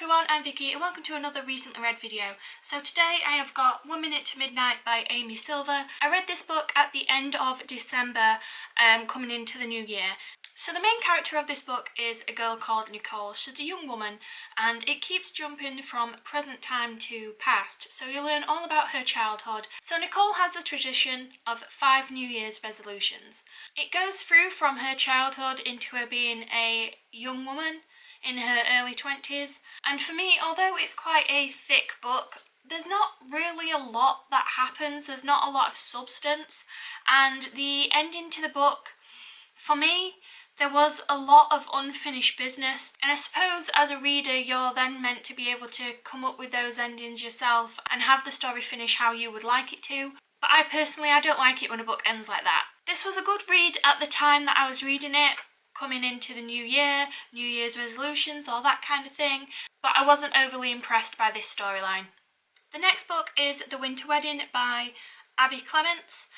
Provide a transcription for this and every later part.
everyone, I'm Vicky and welcome to another recently read video. So today I have got 1 Minute to Midnight by Amy Silver. I read this book at the end of December, coming into the new year. So the main character of this book is a girl called Nicole. She's a young woman and it keeps jumping from present time to past, so you learn all about her childhood. So Nicole has the tradition of 5 New Year's resolutions. It goes through from her childhood into her being a young woman in her early 20s, and for me, although it's quite a thick book, there's not really a lot that happens, there's not a lot of substance, and the ending to the book, for me, there was a lot of unfinished business, and I suppose as a reader you're then meant to be able to come up with those endings yourself and have the story finish how you would like it to, but I personally don't like it when a book ends like that. This was a good read at the time that I was reading it, coming into the new year, New Year's resolutions, all that kind of thing, but I wasn't overly impressed by this storyline. The next book is The Winter Wedding by Clements.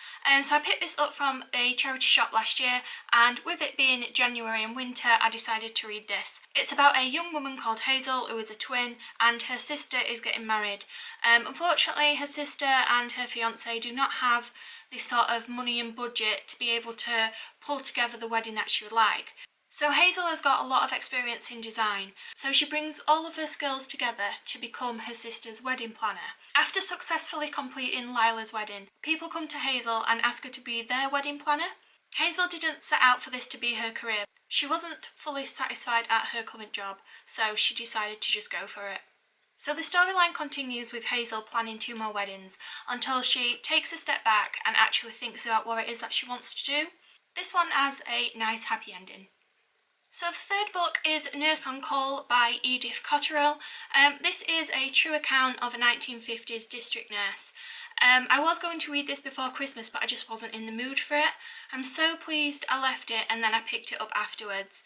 So I picked this up from a charity shop last year, and with it being January and winter, I decided to read this. It's about a young woman called Hazel who is a twin, and her sister is getting married. Unfortunately, her sister and her fiance do not have the sort of money and budget to be able to pull together the wedding that she would like. So Hazel has got a lot of experience in design, so she brings all of her skills together to become her sister's wedding planner. After successfully completing Lila's wedding, people come to Hazel and ask her to be their wedding planner. Hazel didn't set out for this to be her career. She wasn't fully satisfied at her current job, so she decided to just go for it. So the storyline continues with Hazel planning 2 more weddings until she takes a step back and actually thinks about what it is that she wants to do. This one has a nice happy ending. So the third book is Nurse on Call by Edith Cotterill. This is a true account of a 1950s district nurse. I was going to read this before Christmas, but I just wasn't in the mood for it. I'm so pleased I left it and then I picked it up afterwards.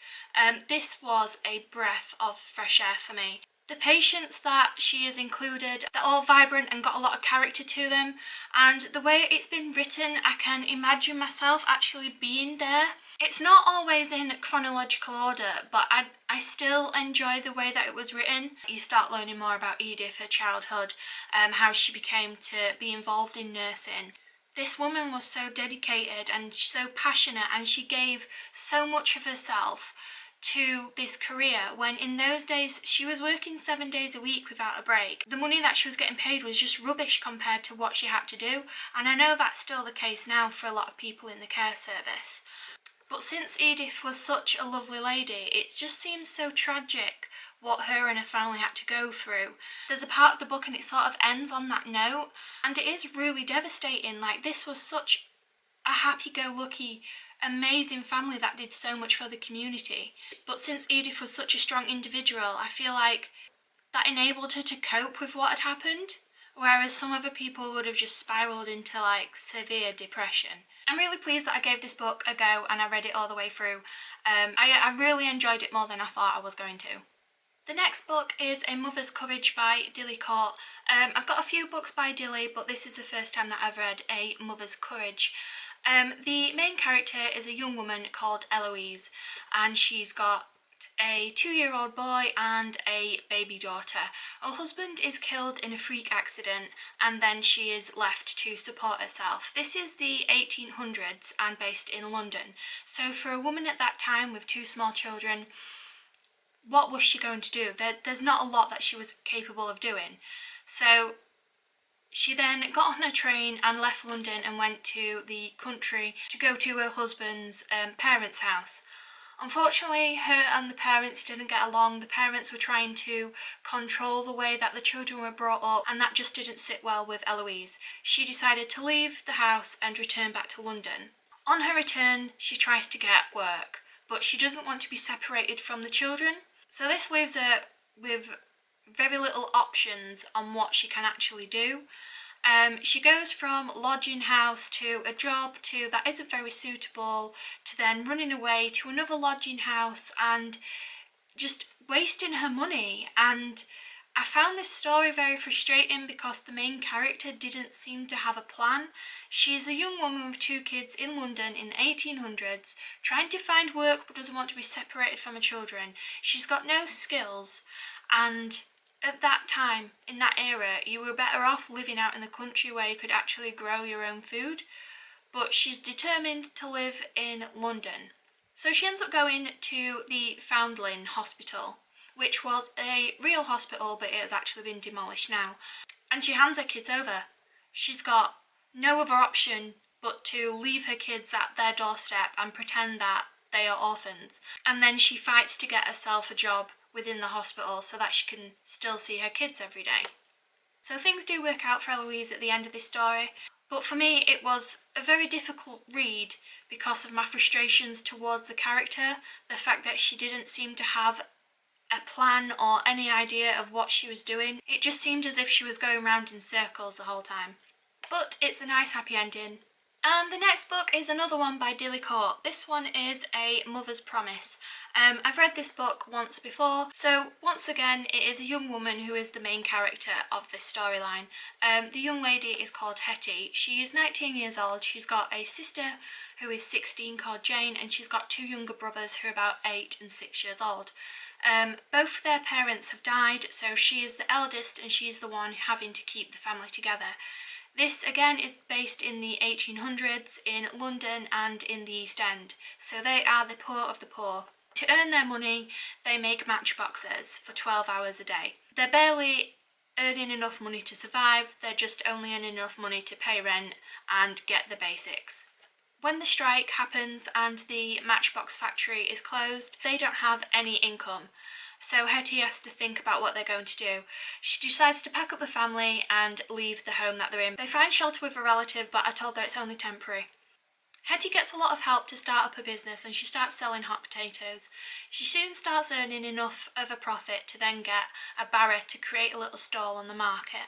This was a breath of fresh air for me. The patients that she has included, they're all vibrant and got a lot of character to them, and the way it's been written, I can imagine myself actually being there. It's not always in chronological order, but I still enjoy the way that it was written. You start learning more about Edith, her childhood, how she became to be involved in nursing. This woman was so dedicated and so passionate, and she gave so much of herself to this career when in those days she was working 7 days a week without a break. The money that she was getting paid was just rubbish compared to what she had to do, and I know that's still the case now for a lot of people in the care service. But since Edith was such a lovely lady, it just seems so tragic what her and her family had to go through. There's a part of the book and it sort of ends on that note, and it is really devastating. Like, this was such a happy-go-lucky, amazing family that did so much for the community. But since Edith was such a strong individual, I feel like that enabled her to cope with what had happened, whereas some other people would have just spiralled into like severe depression. I'm really pleased that I gave this book a go and I read it all the way through. I really enjoyed it more than I thought I was going to. The next book is A Mother's Courage by Dilly. I've got a few books by Dilly, but this is the first time that I've read A Mother's Courage. The main character is a young woman called Eloise, and she's got a 2-year-old boy and a baby daughter. Her husband is killed in a freak accident and then she is left to support herself. This is the 1800s and based in London. So for a woman at that time with 2 small children, what was she going to do? There's not a lot that she was capable of doing. So she then got on a train and left London and went to the country to go to her husband's parents' house. Unfortunately, her and the parents didn't get along. The parents were trying to control the way that the children were brought up, and that just didn't sit well with Eloise. She decided to leave the house and return back to London. On her return, she tries to get work, but she doesn't want to be separated from the children. So this leaves her with very little options on what she can actually do. She goes from lodging house to a job that isn't very suitable, to then running away to another lodging house and just wasting her money. And I found this story very frustrating because the main character didn't seem to have a plan. She's a young woman with 2 kids in London in the 1800s, trying to find work but doesn't want to be separated from her children. She's got no skills, and at that time, in that era, you were better off living out in the country where you could actually grow your own food. But she's determined to live in London. So she ends up going to the Foundling Hospital, which was a real hospital, but it has actually been demolished now. And she hands her kids over. She's got no other option but to leave her kids at their doorstep and pretend that they are orphans. And then she fights to get herself a job within the hospital so that she can still see her kids every day. So things do work out for Eloise at the end of this story. But for me, it was a very difficult read because of my frustrations towards the character, the fact that she didn't seem to have a plan or any idea of what she was doing. It just seemed as if she was going round in circles the whole time. But it's a nice happy ending. And the next book is another one by Dilly. This one is A Mother's Promise. I've read this book once before, so once again it is a young woman who is the main character of this storyline. The young lady is called Hetty. She is 19 years old. She's got a sister who is 16 called Jane, and she's got 2 younger brothers who are about 8 and 6 years old. Both their parents have died, so she is the eldest and she's the one having to keep the family together. This again is based in the 1800s in London and in the East End, so they are the poor of the poor. To earn their money, they make matchboxes for 12 hours a day. They're barely earning enough money to survive, they're just only earning enough money to pay rent and get the basics. When the strike happens and the matchbox factory is closed, they don't have any income. So Hetty has to think about what they're going to do. She decides to pack up the family and leave the home that they're in. They find shelter with a relative, but are told that it's only temporary. Hetty gets a lot of help to start up a business and she starts selling hot potatoes. She soon starts earning enough of a profit to then get a barrow to create a little stall on the market.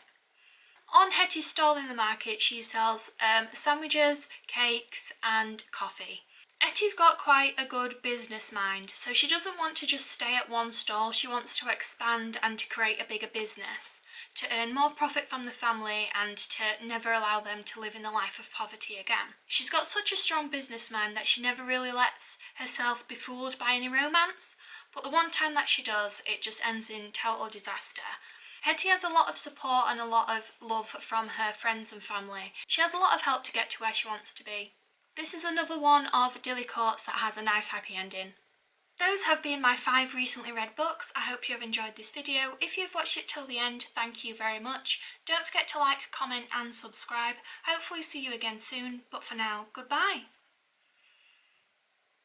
On Hetty's stall in the market, she sells sandwiches, cakes and coffee. Hetty's got quite a good business mind, so she doesn't want to just stay at one stall. She wants to expand and to create a bigger business, to earn more profit from the family and to never allow them to live in the life of poverty again. She's got such a strong business mind that she never really lets herself be fooled by any romance, but the one time that she does, it just ends in total disaster. Hetty has a lot of support and a lot of love from her friends and family. She has a lot of help to get to where she wants to be. This is another one of Dilly that has a nice happy ending. Those have been my 5 recently read books. I hope you have enjoyed this video. If you've watched it till the end, thank you very much. Don't forget to like, comment and subscribe. Hopefully see you again soon, but for now, goodbye.